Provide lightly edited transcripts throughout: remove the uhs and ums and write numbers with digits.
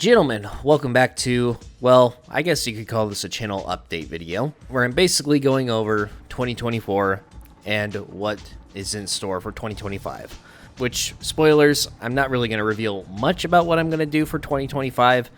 Gentlemen, welcome back to, well, I guess you could call this a channel update video, where I'm basically going over 2024 and what is in store for 2025. Which, spoilers, I'm not really going to reveal much about what I'm going to do for 2025,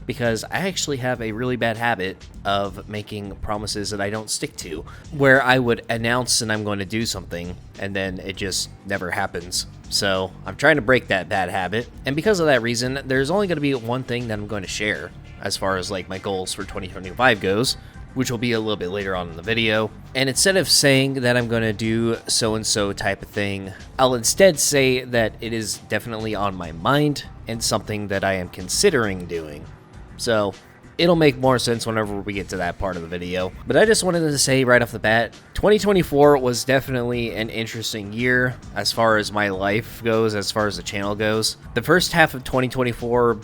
because I actually have a really bad habit of making promises that I don't stick to, where I would announce and I'm going to do something, and then it just never happens. So I'm trying to break that bad habit, and because of that reason, there's only going to be one thing that I'm going to share as far as like my goals for 2025 goes, which will be a little bit later on in the video. And instead of saying that I'm going to do so-and-so type of thing, I'll instead say that it is definitely on my mind and something that I am considering doing. So it'll make more sense whenever we get to that part of the video. But I just wanted to say right off the bat, 2024 was definitely an interesting year as far as my life goes, as far as the channel goes. The first half of 2024,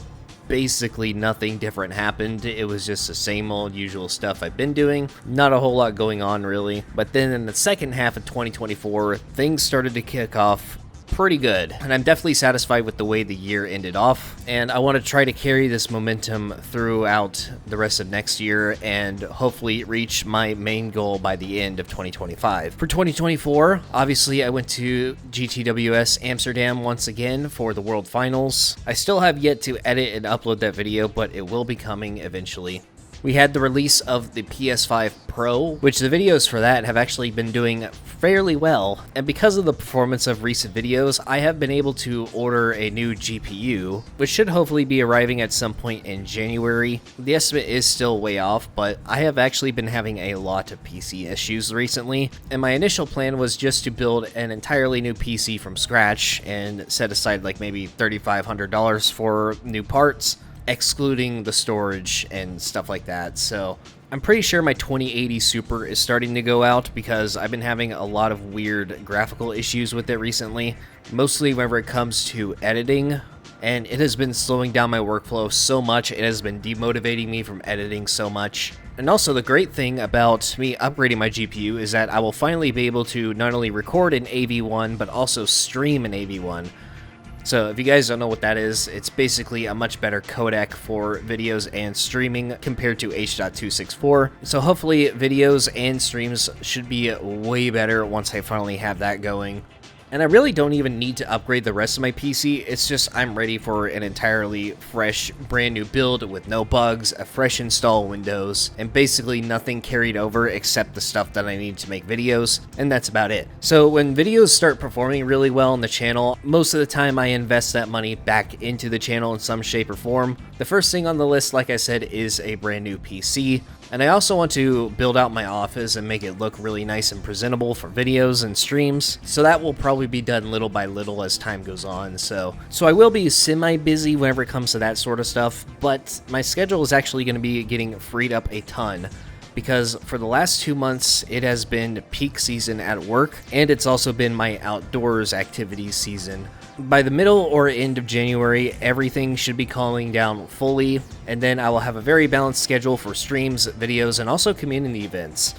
basically nothing different happened. It was just the same old usual stuff I've been doing. Not a whole lot going on really. But then in the second half of 2024, things started to kick off pretty good, and I'm definitely satisfied with the way the year ended off, and I want to try to carry this momentum throughout the rest of next year and hopefully reach my main goal by the end of 2025. For 2024, obviously I went to GTWS Amsterdam once again for the World Finals. I still have yet to edit and upload that video, but it will be coming eventually. We had the release of the PS5 Pro, which the videos for that have actually been doing fairly well, and because of the performance of recent videos, I have been able to order a new GPU, which should hopefully be arriving at some point in January. The estimate is still way off, but I have actually been having a lot of PC issues recently, and my initial plan was just to build an entirely new PC from scratch and set aside like maybe $3,500 for new parts, excluding the storage and stuff like that. So I'm pretty sure my 2080 Super is starting to go out because I've been having a lot of weird graphical issues with it recently, mostly whenever it comes to editing, and it has been slowing down my workflow so much. It has been demotivating me from editing so much. And also the great thing about me upgrading my GPU is that I will finally be able to not only record in AV1 but also stream in AV1. So if you guys don't know what that is, it's basically a much better codec for videos and streaming compared to H.264. So hopefully videos and streams should be way better once I finally have that going. And I really don't even need to upgrade the rest of my PC, it's just I'm ready for an entirely fresh, brand new build with no bugs, a fresh install Windows, and basically nothing carried over except the stuff that I need to make videos, and that's about it. So when videos start performing really well on the channel, most of the time I invest that money back into the channel in some shape or form. The first thing on the list, like I said, is a brand new PC. And I also want to build out my office and make it look really nice and presentable for videos and streams. So that will probably be done little by little as time goes on. So I will be semi-busy whenever it comes to that sort of stuff. But my schedule is actually going to be getting freed up a ton, because for the last 2 months, it has been peak season at work, and it's also been my outdoors activities season. By the middle or end of January, everything should be calming down fully, and then I will have a very balanced schedule for streams, videos, and also community events.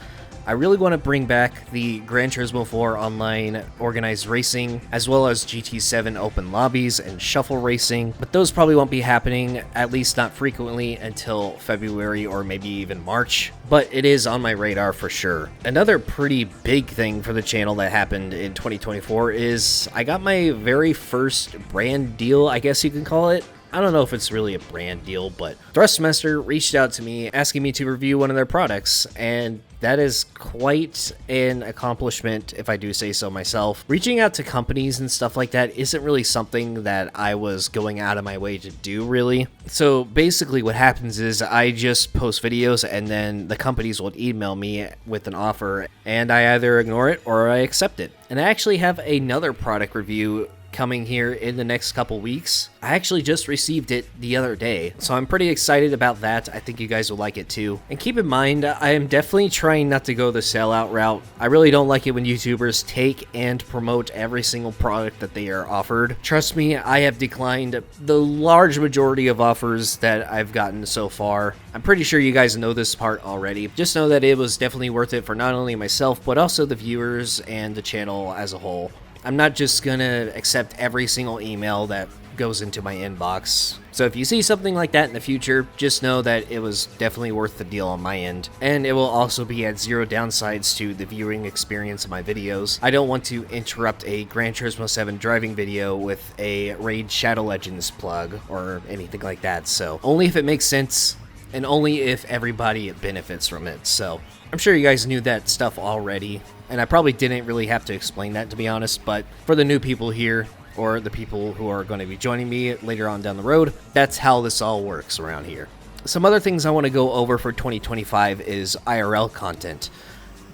I really want to bring back the Gran Turismo 4 online organized racing, as well as GT7 open lobbies and shuffle racing, but those probably won't be happening, at least not frequently, until February or maybe even March, but it is on my radar for sure. Another pretty big thing for the channel that happened in 2024 is I got my very first brand deal, I guess you can call it. I don't know if it's really a brand deal, but Thrustmaster reached out to me asking me to review one of their products, and that is quite an accomplishment if I do say so myself. Reaching out to companies and stuff like that isn't really something that I was going out of my way to do, really. So basically what happens is I just post videos and then the companies will email me with an offer, and I either ignore it or I accept it. And I actually have another product review coming here in the next couple weeks. I actually just received it the other day, so I'm pretty excited about that. I think you guys will like it too. And keep in mind, I am definitely trying not to go the sellout route. I really don't like it when YouTubers take and promote every single product that they are offered. Trust me, I have declined the large majority of offers that I've gotten so far. I'm pretty sure you guys know this part already. Just know that it was definitely worth it for not only myself, but also the viewers and the channel as a whole. I'm not just gonna accept every single email that goes into my inbox. So if you see something like that in the future, just know that it was definitely worth the deal on my end. And it will also be at zero downsides to the viewing experience of my videos. I don't want to interrupt a Gran Turismo 7 driving video with a Raid Shadow Legends plug or anything like that. So only if it makes sense and only if everybody benefits from it. So I'm sure you guys knew that stuff already, and I probably didn't really have to explain that, to be honest, but for the new people here, or the people who are going to be joining me later on down the road, that's how this all works around here. Some other things I want to go over for 2025 is IRL content.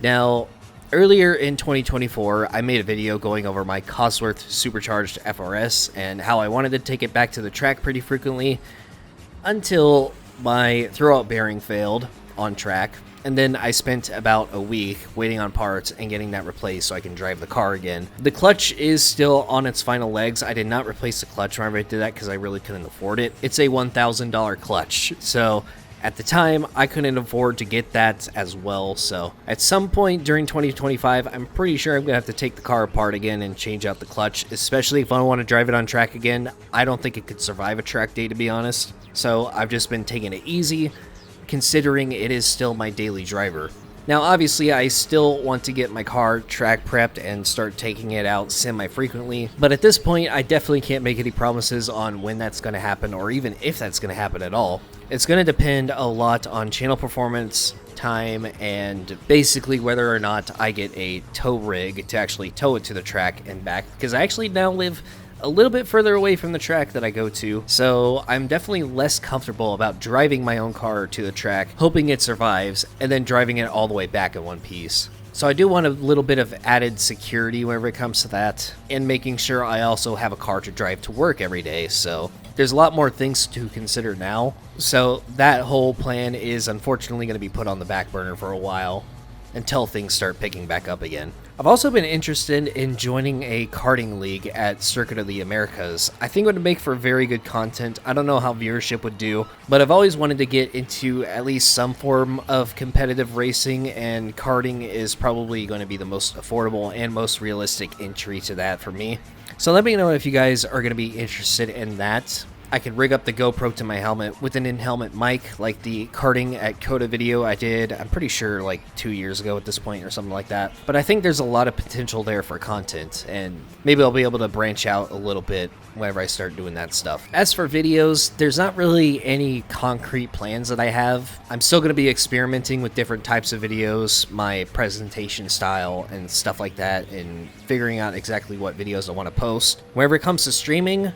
Now, earlier in 2024, I made a video going over my Cosworth Supercharged FRS and how I wanted to take it back to the track pretty frequently until my throwout bearing failed on track. And then I spent about a week waiting on parts and getting that replaced so I can drive the car again. The clutch is still on its final legs. I did not replace the clutch whenever I did that because I really couldn't afford it. It's a $1,000 clutch, so at the time I couldn't afford to get that as well. So at some point during 2025, I'm pretty sure I'm gonna have to take the car apart again and change out the clutch, especially if I want to drive it on track again. I don't think it could survive a track day, to be honest. So I've just been taking it easy, considering it is still my daily driver. Now obviously I still want to get my car track prepped and start taking it out semi-frequently, but at this point I definitely can't make any promises on when that's going to happen or even if that's going to happen at all. It's going to depend a lot on channel performance, time, and basically whether or not I get a tow rig to actually tow it to the track and back, because I actually now live a little bit further away from the track that I go to, so I'm definitely less comfortable about driving my own car to the track, hoping it survives, and then driving it all the way back in one piece. So I do want a little bit of added security whenever it comes to that, and making sure I also have a car to drive to work every day, so there's a lot more things to consider now. So that whole plan is unfortunately going to be put on the back burner for a while, until things start picking back up again. I've also been interested in joining a karting league at Circuit of the Americas. I think it would make for very good content. I don't know how viewership would do, but I've always wanted to get into at least some form of competitive racing, and karting is probably going to be the most affordable and most realistic entry to that for me. So let me know if you guys are going to be interested in that. I could rig up the GoPro to my helmet with an in-helmet mic like the karting at Coda video I did, I'm pretty sure like 2 years ago at this point or something like that. But I think there's a lot of potential there for content, and maybe I'll be able to branch out a little bit whenever I start doing that stuff. As for videos, there's not really any concrete plans that I have. I'm still going to be experimenting with different types of videos, my presentation style and stuff like that, and figuring out exactly what videos I want to post. Whenever it comes to streaming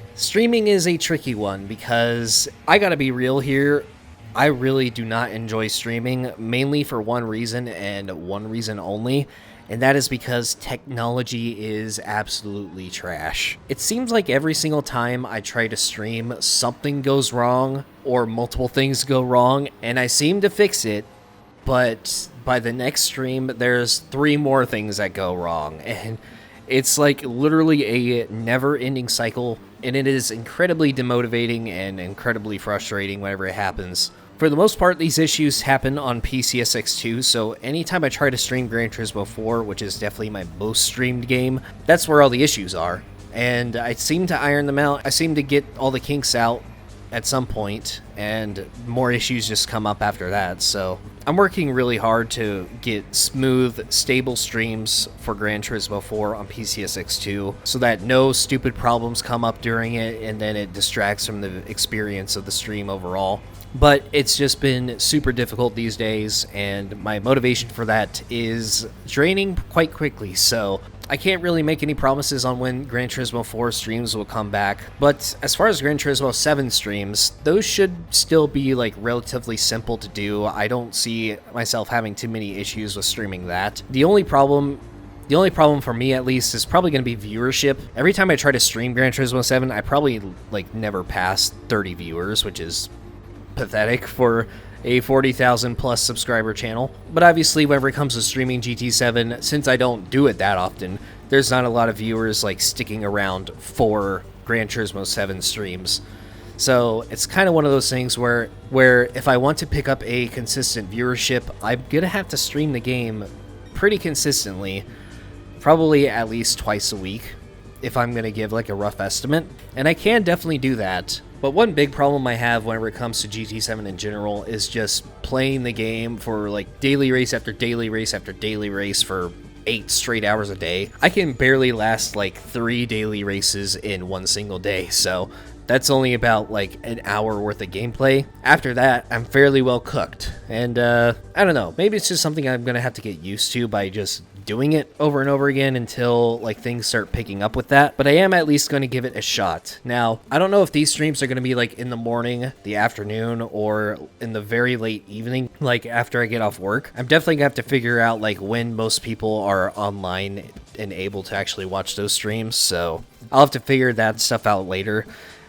is a tricky one because I gotta be real here. I really do not enjoy streaming, mainly for one reason and one reason only, and that is because technology is absolutely trash. It seems like every single time I try to stream, something goes wrong or multiple things go wrong, and I seem to fix it, but by the next stream, there's 3 more things that go wrong, and it's like literally a never-ending cycle, and it is incredibly demotivating and incredibly frustrating whenever it happens. For the most part, these issues happen on PCSX2, so anytime I try to stream Gran Turismo 4, which is definitely my most streamed game, that's where all the issues are. And I seem to iron them out. I seem to get all the kinks out at some point, and more issues just come up after that. So I'm working really hard to get smooth, stable streams for Gran Turismo 4 on PCSX2 so that no stupid problems come up during it and then it distracts from the experience of the stream overall. But it's just been super difficult these days, and my motivation for that is draining quite quickly, so I can't really make any promises on when Gran Turismo 4 streams will come back. But as far as Gran Turismo 7 streams, those should still be like relatively simple to do. I don't see myself having too many issues with streaming that. The only problem for me, at least, is probably going to be viewership. Every time I try to stream Gran Turismo 7, I probably like never pass 30 viewers, which is pathetic for a 40,000 plus subscriber channel. But obviously, whenever it comes to streaming GT7, since I don't do it that often, there's not a lot of viewers like sticking around for Gran Turismo 7 streams. So it's kind of one of those things where if I want to pick up a consistent viewership, I'm gonna have to stream the game pretty consistently, probably at least twice a week. if I'm going to give like a rough estimate, and I can definitely do that. But one big problem I have whenever it comes to GT7 in general is just playing the game for like daily race after daily race after daily race for 8 straight hours a day. I can barely last like 3 daily races in one single day, so that's only about like an hour worth of gameplay. After that, I'm fairly well cooked, and I don't know, maybe it's just something I'm gonna have to get used to by just doing it over and over again until like things start picking up with that. But I am at least going to give it a shot. Now, I don't know if these streams are going to be like in the morning, the afternoon, or in the very late evening, like after I get off work. I'm definitely gonna have to figure out like when most people are online and able to actually watch those streams, so I'll have to figure that stuff out later.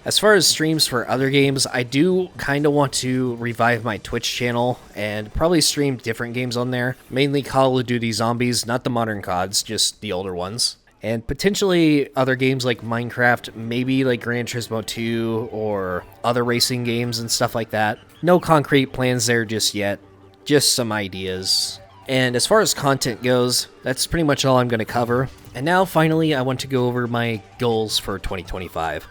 As far as streams for other games, I do kind of want to revive my Twitch channel and probably stream different games on there. Mainly Call of Duty Zombies, not the modern CODs, just the older ones. And potentially other games like Minecraft, maybe like Gran Turismo 2 or other racing games and stuff like that. No concrete plans there just yet, just some ideas. And as far as content goes, that's pretty much all I'm going to cover. And now finally I want to go over my goals for 2025.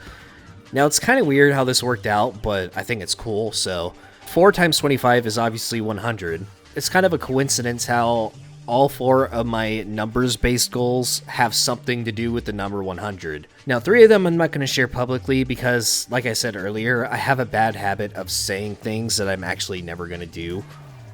Now, it's kind of weird how this worked out, but I think it's cool. So 4 times 25 is obviously 100. It's kind of a coincidence how all 4 of my numbers-based goals have something to do with the number 100. Now, 3 of them I'm not going to share publicly because, like I said earlier, I have a bad habit of saying things that I'm actually never going to do,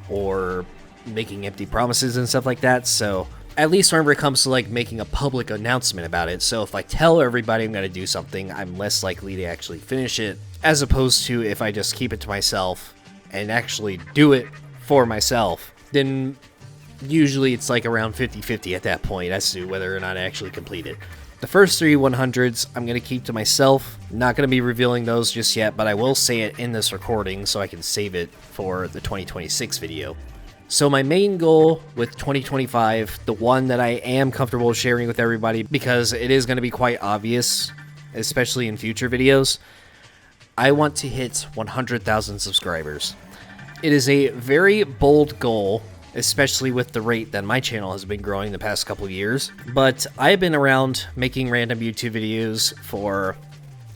or making empty promises and stuff like that. So at least whenever it comes to like making a public announcement about it. So if I tell everybody I'm going to do something, I'm less likely to actually finish it, as opposed to if I just keep it to myself and actually do it for myself, then usually it's like around 50-50 at that point as to whether or not I actually complete it. The first 3 100s I'm going to keep to myself. Not going to be revealing those just yet, but I will say it in this recording so I can save it for the 2026 video. So my main goal with 2025, the one that I am comfortable sharing with everybody because it is going to be quite obvious, especially in future videos, I want to hit 100,000 subscribers. It is a very bold goal, especially with the rate that my channel has been growing the past couple of years, but I've been around making random YouTube videos for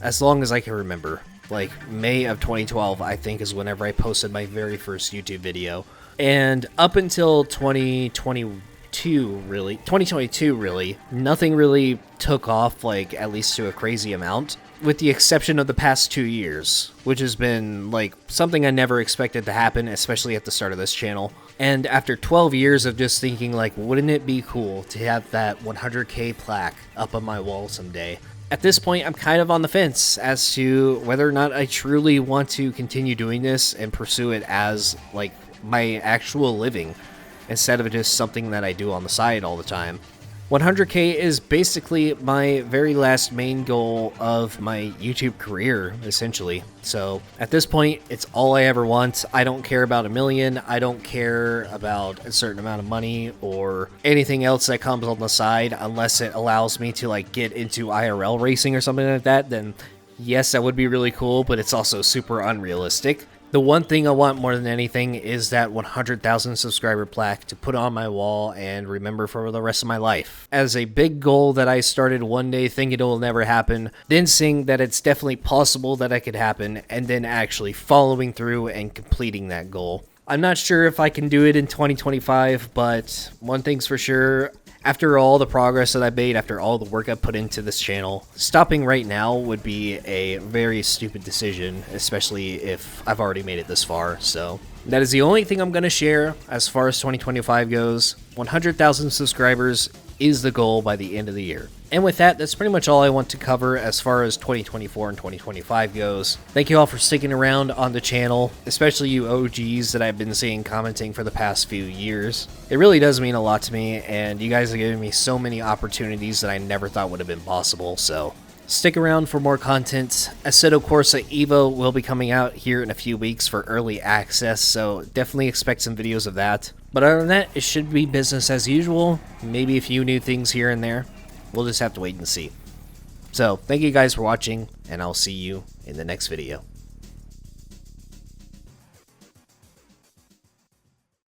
as long as I can remember. Like May of 2012, I think, is whenever I posted my very first YouTube video. And up until 2022, really, nothing really took off, like, at least to a crazy amount, with the exception of the past 2 years, which has been, like, something I never expected to happen, especially at the start of this channel. And after 12 years of just thinking, like, wouldn't it be cool to have that 100K plaque up on my wall someday? At this point, I'm kind of on the fence as to whether or not I truly want to continue doing this and pursue it as, like, my actual living, instead of just something that I do on the side all the time. 100K is basically my very last main goal of my YouTube career, essentially. So at this point, it's all I ever want. I don't care about 1 million. I don't care about a certain amount of money or anything else that comes on the side, unless it allows me to like get into IRL racing or something like that. Then yes, that would be really cool, but it's also super unrealistic. The one thing I want more than anything is that 100,000 subscriber plaque to put on my wall and remember for the rest of my life. As a big goal that I started one day thinking it will never happen, then seeing that it's definitely possible that it could happen, and then actually following through and completing that goal. I'm not sure if I can do it in 2025, but one thing's for sure. After all the progress that I've made, after all the work I've put into this channel, stopping right now would be a very stupid decision, especially if I've already made it this far. So that is the only thing I'm going to share as far as 2025 goes. 100,000 subscribers is the goal by the end of the year. And with that, that's pretty much all I want to cover as far as 2024 and 2025 goes. Thank you all for sticking around on the channel, especially you OGs that I've been seeing commenting for the past few years. It really does mean a lot to me, and you guys are giving me so many opportunities that I never thought would have been possible, so stick around for more content. Assetto Corsa Evo will be coming out here in a few weeks for early access, so definitely expect some videos of that. But other than that, it should be business as usual. Maybe a few new things here and there. We'll just have to wait and see. So, thank you guys for watching, and I'll see you in the next video.